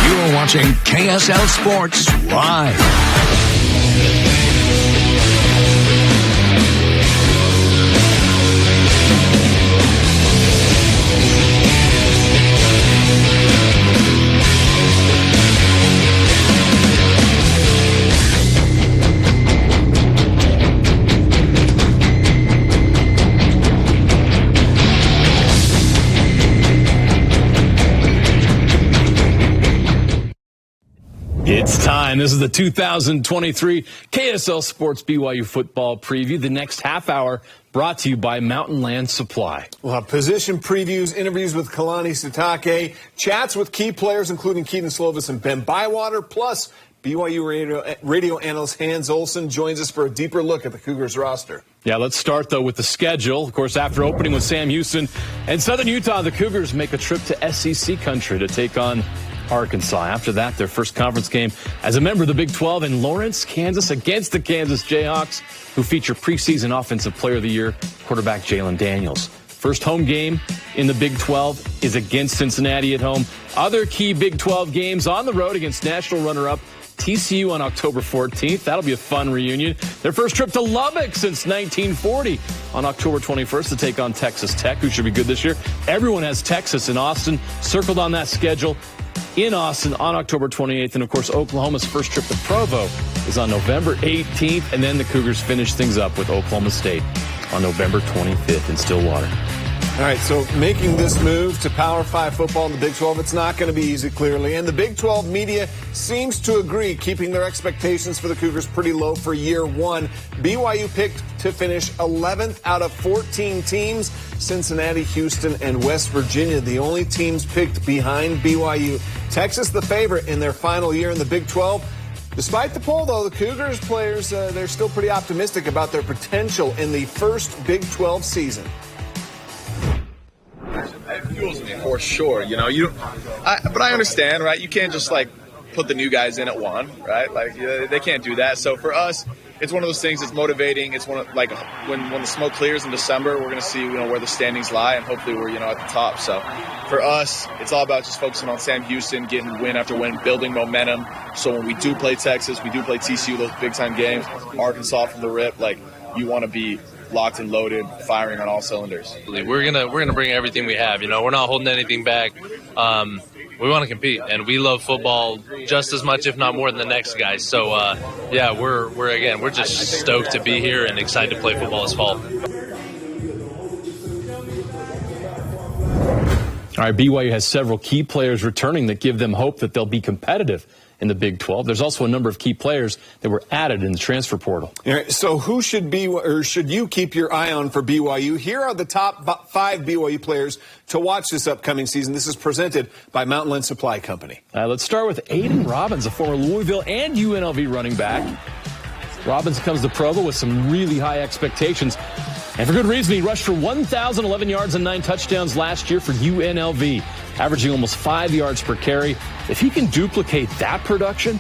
You're watching KSL Sports Live. It's time. This is the 2023 KSL Sports BYU football preview. The next half hour brought to you by Mountain Land Supply. We'll have position previews, interviews with Kalani Sitake, chats with key players including Keaton Slovis and Ben Bywater, plus BYU radio analyst Hans Olsen joins us for a deeper look at the Cougars roster. Yeah, let's start, though, with the schedule. Of course, after opening with Sam Houston and Southern Utah, the Cougars make a trip to SEC country to take on Arkansas. After that, their first conference game as a member of the Big 12 in Lawrence, Kansas, against the Kansas Jayhawks, who feature preseason Offensive Player of the Year quarterback Jalen Daniels. First home game in the Big 12 is against Cincinnati at home. Other key Big 12 games on the road against national runner-up TCU on October 14th. That'll be a fun reunion. Their first trip to Lubbock since 1940 on October 21st to take on Texas Tech, who should be good this year. Everyone has Texas in Austin circled on that schedule in Austin on October 28th. And, of course, Oklahoma's first trip to Provo is on November 18th. And then the Cougars finish things up with Oklahoma State on November 25th in Stillwater. All right, so making this move to Power 5 football in the Big 12, it's not going to be easy, clearly. And the Big 12 media seems to agree, keeping their expectations for the Cougars pretty low for year one. BYU picked to finish 11th out of 14 teams. Cincinnati, Houston, and West Virginia, the only teams picked behind BYU. Texas, the favorite in their final year in the Big 12. Despite the poll, though, the Cougars players, they're still pretty optimistic about their potential in the first Big 12 season. It fuels me for sure, but I understand, right? You can't just put the new guys in at one, right? They can't do that. So for us, it's one of those things. It's motivating. It's when the smoke clears in December, we're going to see where the standings lie, and hopefully we're at the top. So for us, it's all about just focusing on Sam Houston, getting win after win, building momentum. So when we do play Texas, we do play TCU, those big time games, Arkansas from the rip, you want to be locked and loaded, firing on all cylinders. We're gonna bring everything we have. We're not holding anything back. We want to compete, and we love football just as much, if not more, than the next guys. So, we're just stoked to be here and excited to play football this fall. All right, BYU has several key players returning that give them hope that they'll be competitive in the Big 12. There's also a number of key players that were added in the transfer portal. All right, so who should you keep your eye on for BYU? Here are the top 5 BYU players to watch this upcoming season. This is presented by Mountain Land Supply Company. Let's start with Aiden Robbins, a former Louisville and UNLV running back. Robbins comes to Provo with some really high expectations. And for good reason, he rushed for 1,011 yards and 9 touchdowns last year for UNLV, averaging almost 5 yards per carry. If he can duplicate that production,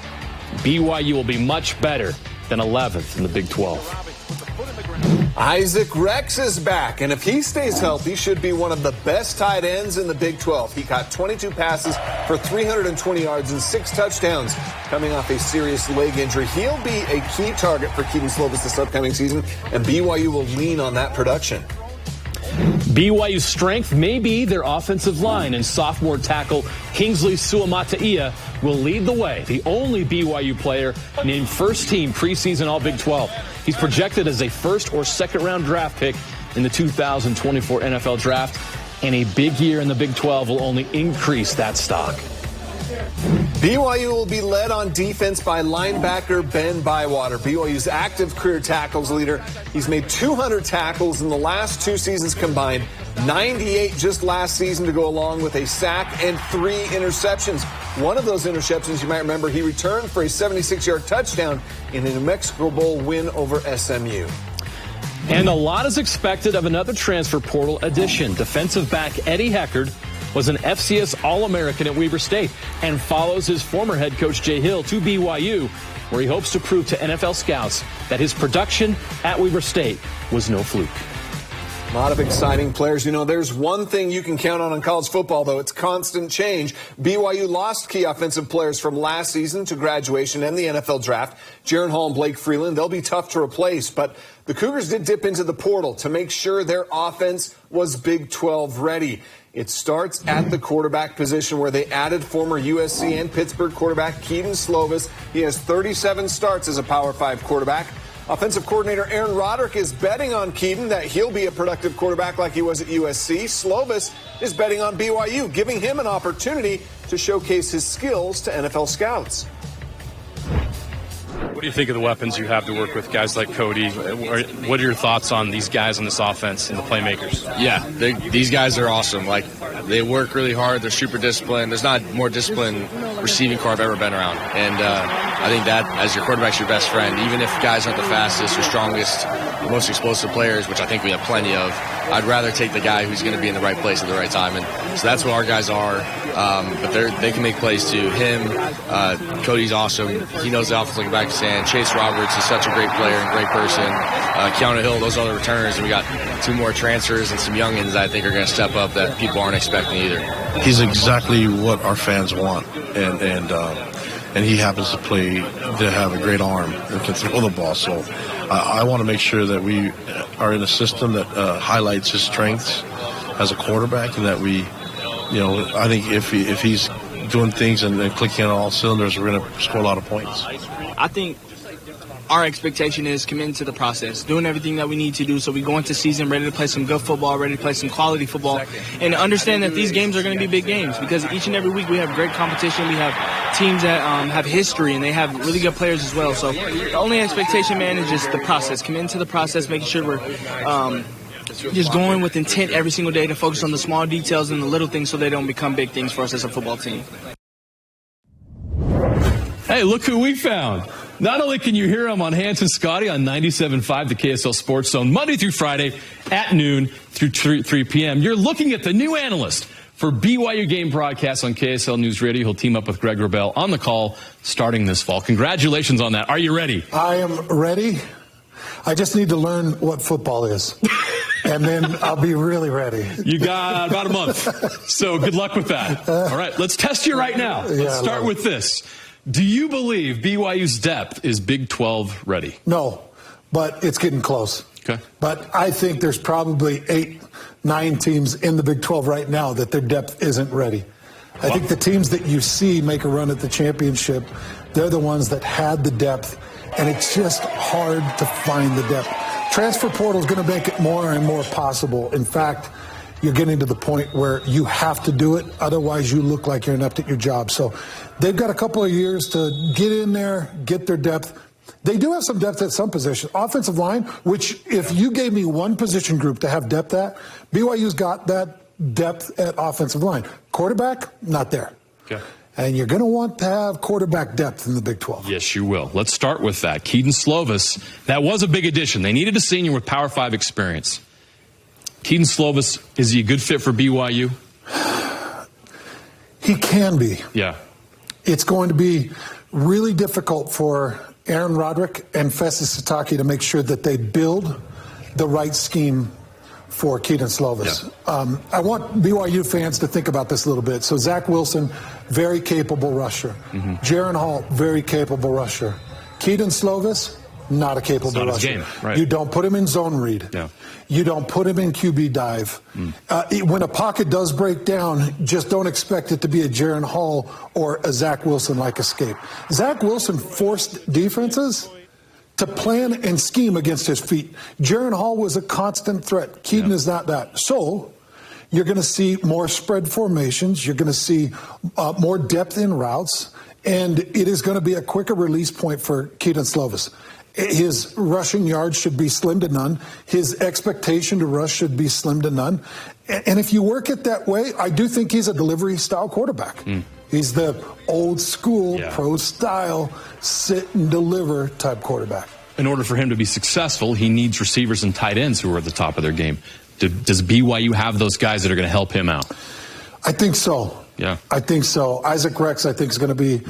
BYU will be much better than 11th in the Big 12. Isaac Rex is back, and if he stays healthy, should be one of the best tight ends in the Big 12. He caught 22 passes for 320 yards and 6 touchdowns coming off a serious leg injury. He'll be a key target for Keaton Slovis this upcoming season, and BYU will lean on that production. BYU's strength may be their offensive line, and sophomore tackle Kingsley Suamataia will lead the way. The only BYU player named first team preseason All-Big 12. He's projected as a first or second round draft pick in the 2024 NFL Draft, and a big year in the Big 12 will only increase that stock. BYU will be led on defense by linebacker Ben Bywater, BYU's active career tackles leader. He's made 200 tackles in the last 2 seasons combined, 98 just last season to go along with a sack and 3 interceptions. One of those interceptions, you might remember, he returned for a 76-yard touchdown in a New Mexico Bowl win over SMU. And a lot is expected of another transfer portal addition. Defensive back Eddie Heckard was an FCS All-American at Weber State and follows his former head coach Jay Hill to BYU, where he hopes to prove to NFL scouts that his production at Weber State was no fluke. A lot of exciting players. You know, there's one thing you can count on in college football, though. It's constant change. BYU lost key offensive players from last season to graduation and the NFL draft. Jaron Hall and Blake Freeland, they'll be tough to replace. But the Cougars did dip into the portal to make sure their offense was Big 12 ready. It starts at the quarterback position, where they added former USC and Pittsburgh quarterback Kedon Slovis. He has 37 starts as a Power 5 quarterback. Offensive coordinator Aaron Roderick is betting on Kedon that he'll be a productive quarterback like he was at USC. Slovis is betting on BYU, giving him an opportunity to showcase his skills to NFL scouts. What do you think of the weapons you have to work with, guys like Cody? What are your thoughts on these guys on this offense and the playmakers? Yeah, these guys are awesome. Like, they work really hard. They're super disciplined. There's not more disciplined receiving corps I've ever been around. And I think that, as your quarterback's your best friend, even if guys aren't the fastest or strongest, the most explosive players, which I think we have plenty of, I'd rather take the guy who's going to be in the right place at the right time. And so that's what our guys are. But they can make plays too. Cody's awesome. He knows the offense like back to stand. Chase Roberts is such a great player and great person. Keanu Hill, those other returners. And we got 2 more transfers and some youngins that I think are going to step up that people aren't expecting either. He's exactly what our fans want. And he happens to have a great arm and can throw the ball. So I want to make sure that we are in a system that highlights his strengths as a quarterback, and that I think if he's doing things and clicking on all cylinders, we're going to score a lot of points. I think our expectation is committing to the process, doing everything that we need to do so we go into season ready to play some good football, ready to play some quality football, and understand that these games are going to be big games, because each and every week we have great competition. We have teams that have history, and they have really good players as well. So the only expectation, man, is just the process, committing to the process, making sure we're just going with intent every single day to focus on the small details and the little things so they don't become big things for us as a football team. Hey, look who we found. Not only can you hear him on Hans and Scotty on 97.5, the KSL Sports Zone, Monday through Friday at noon through 3 p.m., you're looking at the new analyst for BYU game broadcasts on KSL News Radio. He'll team up with Greg Wrubell on the call starting this fall. Congratulations on that. Are you ready? I am ready. I just need to learn what football is. And then I'll be really ready. You got about a month. So good luck with that. All right, let's test you right now. Let's start with this. Do you believe BYU's depth is Big 12 ready? No, but it's getting close. Okay. But I think there's probably 8, 9 teams in the Big 12 right now that their depth isn't ready. I think the teams that you see make a run at the championship, they're the ones that had the depth, and it's just hard to find the depth. Transfer portal is going to make it more and more possible. In fact, you're getting to the point where you have to do it, otherwise you look like you're inept at your job. So they've got a couple of years to get in there, get their depth. They do have some depth at some positions. Offensive line, which if you gave me one position group to have depth at, BYU's got that depth at offensive line. Quarterback, not there. Okay. And you're going to want to have quarterback depth in the Big 12. Yes, you will. Let's start with that. Kedon Slovis, that was a big addition. They needed a senior with Power 5 experience. Kedon Slovis, is he a good fit for BYU? He can be. Yeah. It's going to be really difficult for Aaron Roderick and Festus Satake to make sure that they build the right scheme for Kedon Slovis. Yeah. I want BYU fans to think about this a little bit. So Zach Wilson, very capable rusher. Mm-hmm. Jaron Hall, very capable rusher. Kedon Slovis, not a capable rusher. Right. You don't put him in zone read. Yeah. You don't put him in QB dive. When a pocket does break down, just don't expect it to be a Jaron Hall or a Zach Wilson-like escape. Zach Wilson forced defenses to plan and scheme against his feet. Jaron Hall was a constant threat. Kedon is not that. So you're going to see more spread formations. You're going to see more depth in routes. And it is going to be a quicker release point for Kedon Slovis. His rushing yards should be slim to none. His expectation to rush should be slim to none. And if you work it that way, I do think he's a delivery-style quarterback. He's the old-school, pro-style, sit-and-deliver type quarterback. In order for him to be successful, he needs receivers and tight ends who are at the top of their game. Does BYU have those guys that are going to help him out? I think so. Yeah. I think so. Isaac Rex, I think, is going to be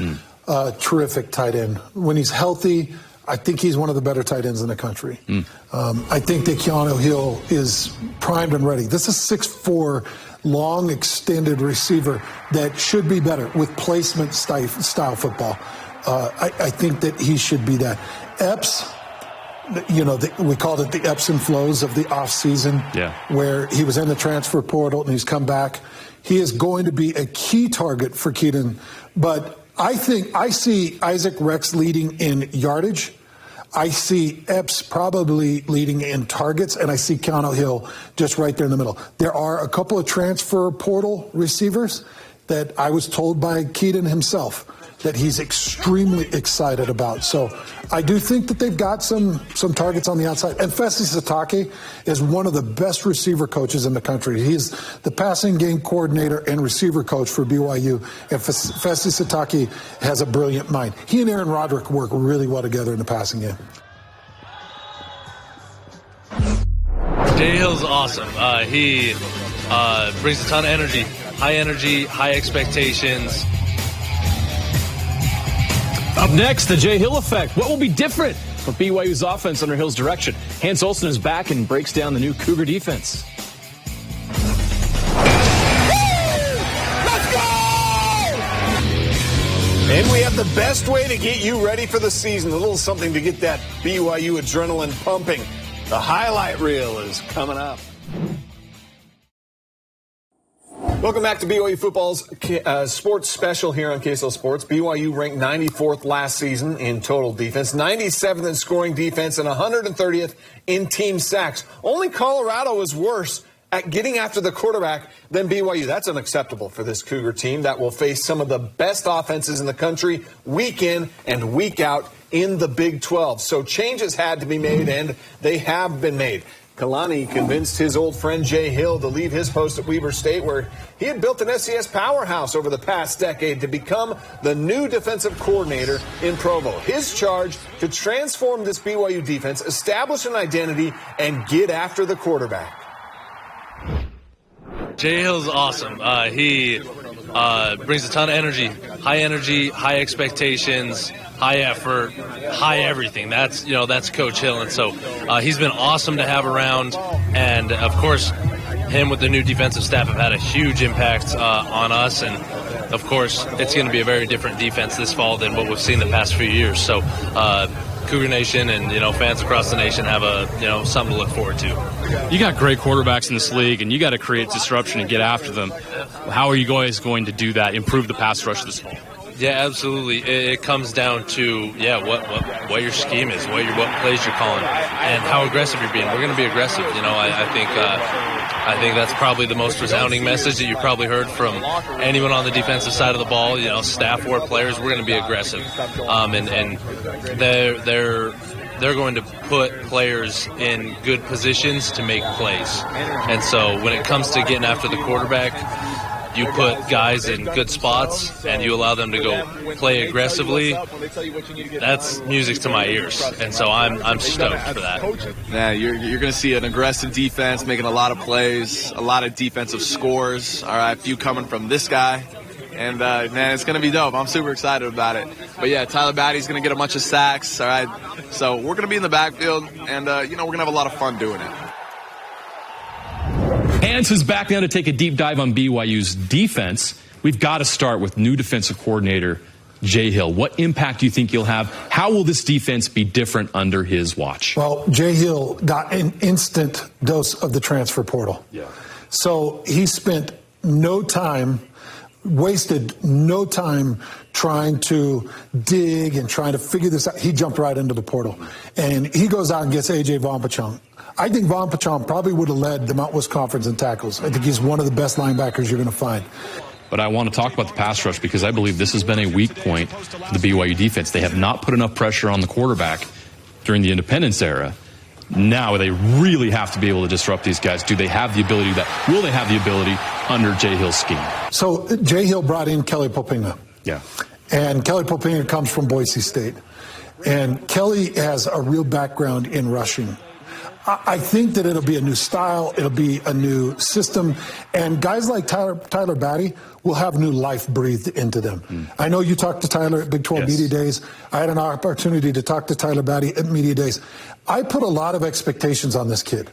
a terrific tight end. When he's healthy, I think he's one of the better tight ends in the country. I think that Keanu Hill is primed and ready. This is 6'4", long, extended receiver that should be better with placement style football. I think that he should be that. Epps, we called it the ebbs and flows of the offseason, where he was in the transfer portal and he's come back. He is going to be a key target for Keaton, but I see Isaac Rex leading in yardage. I see Epps probably leading in targets, and I see Keanu Hill just right there in the middle. There are a couple of transfer portal receivers that I was told by Keaton himself that he's extremely excited about. So I do think that they've got some targets on the outside. And Fesi Sitake is one of the best receiver coaches in the country. He's the passing game coordinator and receiver coach for BYU. And Fesi Sitake has a brilliant mind. He and Aaron Roderick work really well together in the passing game. Jay Hill's awesome. He brings a ton of energy, high expectations. Up next, the Jay Hill effect. What will be different for BYU's offense under Hill's direction? Hans Olsen is back and breaks down the new Cougar defense. Let's go! And we have the best way to get you ready for the season. A little something to get that BYU adrenaline pumping. The highlight reel is coming up. Welcome back to BYU Football's sports special here on KSL Sports. BYU ranked 94th last season in total defense, 97th in scoring defense, and 130th in team sacks. Only Colorado is worse at getting after the quarterback than BYU. That's unacceptable for this Cougar team that will face some of the best offenses in the country week in and week out in the Big 12. So changes had to be made, and they have been made. Kalani convinced his old friend Jay Hill to leave his post at Weber State, where he had built an SES powerhouse over the past decade, to become the new defensive coordinator in Provo. His charge to transform this BYU defense, establish an identity, and get after the quarterback. Jay Hill's awesome. He brings a ton of energy, high expectations, high effort, high everything. That's Coach Hill, and so he's been awesome to have around. And of course, him with the new defensive staff have had a huge impact on us. And of course, it's going to be a very different defense this fall than what we've seen the past few years. So Cougar Nation and fans across the nation have something to look forward to. You got great quarterbacks in this league, and you got to create disruption and get after them. How are you guys going to do that? Improve the pass rush this fall? Yeah, absolutely. It comes down to what your scheme is, what plays you're calling, and how aggressive you're being. We're going to be aggressive. I think that's probably the most resounding message that you've probably heard from anyone on the defensive side of the ball. Staff or players, we're going to be aggressive, and they're going to put players in good positions to make plays. And so when it comes to getting after the quarterback, you put guys in good spots and you allow them to go play aggressively. That's music to my ears, and so I'm stoked for that. Yeah, you're going to see an aggressive defense making a lot of plays, a lot of defensive scores. All right, a few coming from this guy, and man, it's going to be dope. I'm super excited about it. But yeah, Tyler Batty's going to get a bunch of sacks. All right, so we're going to be in the backfield, and we're going to have a lot of fun doing it. Hans is back now to take a deep dive on BYU's defense. We've got to start with new defensive coordinator Jay Hill. What impact do you think he'll have? How will this defense be different under his watch? Well, Jay Hill got an instant dose of the transfer portal. Yeah. So he wasted no time trying to dig and trying to figure this out. He jumped right into the portal. And he goes out and gets A.J. Vaughn-Pachon. I think Vaughn-Pachon probably would have led the Mount West Conference in tackles. I think he's one of the best linebackers you're going to find. But I want to talk about the pass rush because I believe this has been a weak point for the BYU defense. They have not put enough pressure on the quarterback during the independence era. Now they really have to be able to disrupt these guys. Do they have the ability to do that? Will they have the ability under Jay Hill's scheme? So Jay Hill brought in Kelly Popinga. Yeah. And Kelly Popinga comes from Boise State. And Kelly has a real background in rushing. I think that it'll be a new style, it'll be a new system, and guys like Tyler Batty will have new life breathed into them. I know you talked to Tyler at Big 12 Media Days. I had an opportunity to talk to Tyler Batty at Media Days. I put a lot of expectations on this kid.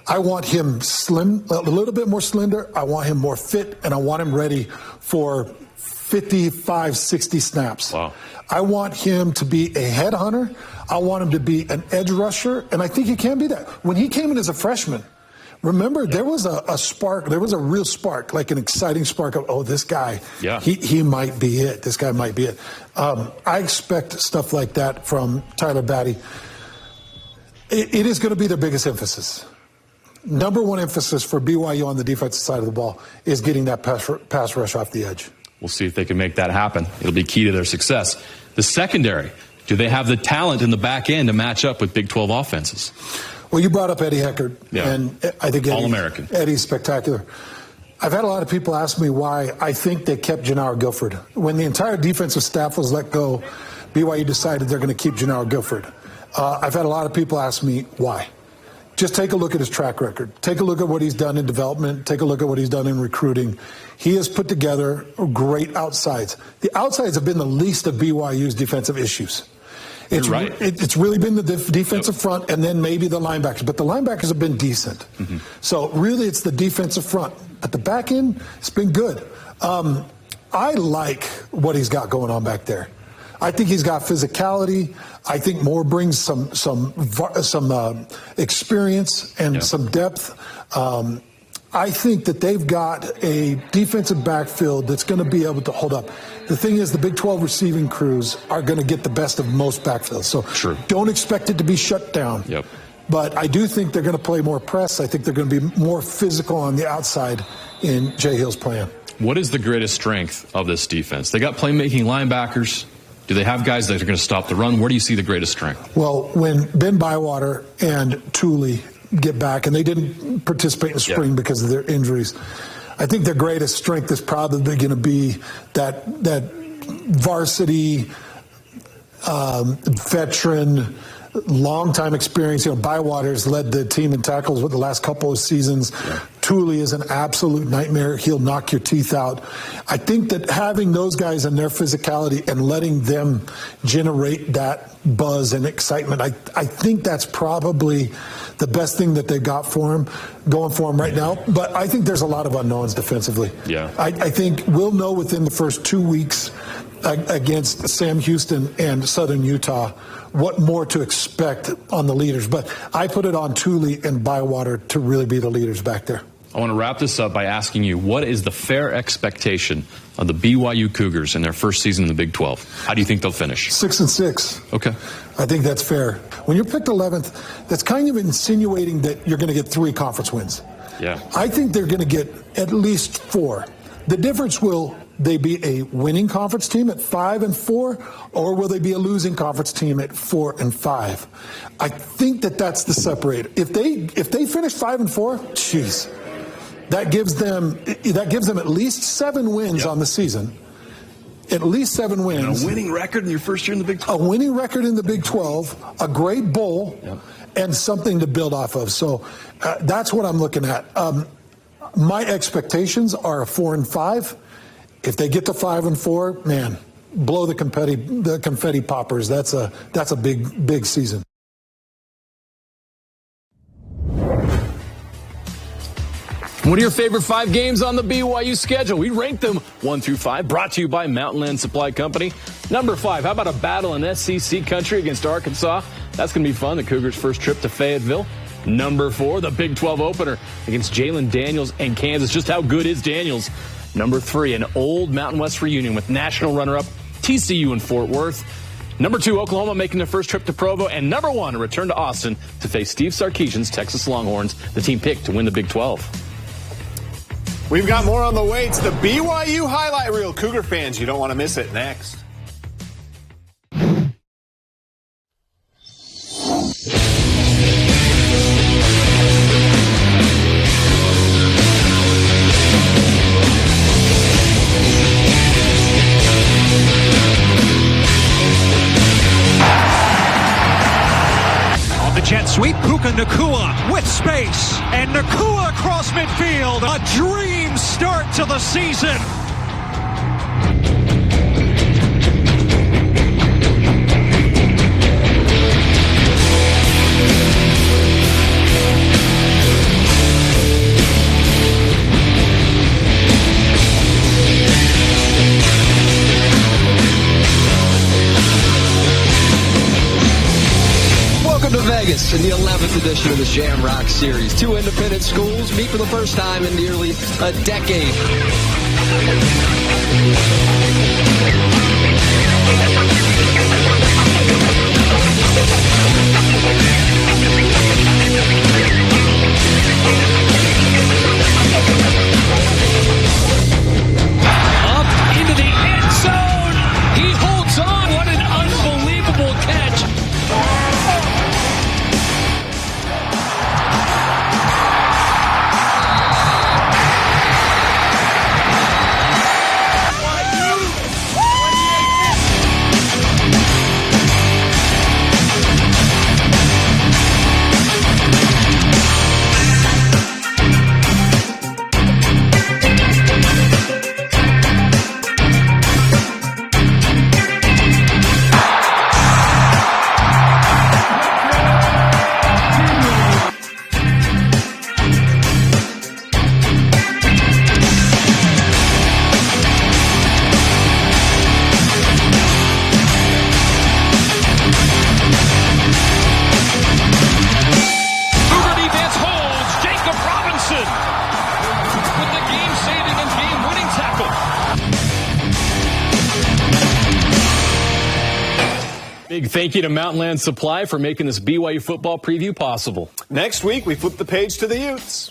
I want him slim, a little bit more slender. I want him more fit, and I want him ready for 55, 60 snaps. Wow. I want him to be a headhunter. I want him to be an edge rusher, and I think he can be that. When he came in as a freshman, remember, there was a spark. There was a real spark, like an exciting spark of, oh, this guy, he might be it. This guy might be it. I expect stuff like that from Tyler Batty. It is going to be the biggest emphasis. Number one emphasis for BYU on the defensive side of the ball is getting that pass rush off the edge. We'll see if they can make that happen. It'll be key to their success. The secondary, do they have the talent in the back end to match up with Big 12 offenses? Well, you brought up Eddie Heckard, and I think All-American. Eddie's spectacular. I've had a lot of people ask me why I think they kept Jannauer Guilford. When the entire defensive staff was let go, BYU decided they're going to keep Jannauer Guilford. I've had a lot of people ask me why. Just take a look at his track record. Take a look at what he's done in development. Take a look at what he's done in recruiting. He has put together great outsides. The outsides have been the least of BYU's defensive issues. It's right. It's really been the defensive front and then maybe the linebackers. But the linebackers have been decent. So really it's the defensive front. But the back end, it's been good. I like what he's got going on back there. I think he's got physicality. I think Moore brings some experience and some depth. I think that they've got a defensive backfield that's going to be able to hold up. The thing is, the Big 12 receiving crews are going to get the best of most backfields. So don't expect it to be shut down. But I do think they're going to play more press. I think they're going to be more physical on the outside in Jay Hill's plan. What is the greatest strength of this defense? They got playmaking linebackers. Do they have guys that are going to stop the run? Where do you see the greatest strength? Well, when Ben Bywater and Tooley get back, and they didn't participate in spring because of their injuries, I think their greatest strength is probably going to be that varsity veteran, long-time experience. You know, Bywater's led the team in tackles with the last couple of seasons. Tooley is an absolute nightmare. He'll knock your teeth out. I think that having those guys and their physicality and letting them generate that buzz and excitement, I think that's probably the best thing that they got for him, going for him right now. But I think there's a lot of unknowns defensively. I think we'll know within the first 2 weeks against Sam Houston and Southern Utah what more to expect on the leaders. But I put it on Tooley and Bywater to really be the leaders back there. I want to wrap this up by asking you, what is the fair expectation of the BYU Cougars in their first season in the Big 12? How do you think they'll finish? 6-6. Okay. I think that's fair. When you're picked 11th, that's kind of insinuating that you're going to get 3 conference wins. I think they're going to get at least 4. The difference, will they be a winning conference team at 5-4, or will they be a losing conference team at 4-5? I think that's the separator. If they finish 5-4, geez, that gives them at least 7 wins on the season. At least 7 wins. And a winning record in your first year in the Big 12. A winning record in the Big 12, a great bowl, and something to build off of. So that's what I'm looking at. My expectations are a 4-5. If they get to 5-4, man, blow the confetti poppers. That's a big season. What are your favorite 5 games on the BYU schedule? We ranked them 1 through 5, brought to you by Mountain Land Supply Company. Number 5, how about a battle in SEC country against Arkansas? That's going to be fun, the Cougars' first trip to Fayetteville. Number 4, the Big 12 opener against Jalen Daniels and Kansas. Just how good is Daniels? Number 3, an old Mountain West reunion with national runner-up TCU in Fort Worth. Number 2, Oklahoma making their first trip to Provo. And number 1, a return to Austin to face Steve Sarkisian's Texas Longhorns, the team picked to win the Big 12. We've got more on the way. It's the BYU highlight reel. Cougar fans, you don't want to miss it. Next. sweep. Puka Nacua with space. And Nacua across midfield. A dream start to the season. Vegas in the 11th edition of the Shamrock Series. Two independent schools meet for the first time in nearly a decade. Up into the end zone. He holds on. What an unbelievable catch. Big thank you to Mountainland Supply for making this BYU football preview possible. Next week, we flip the page to the Utes.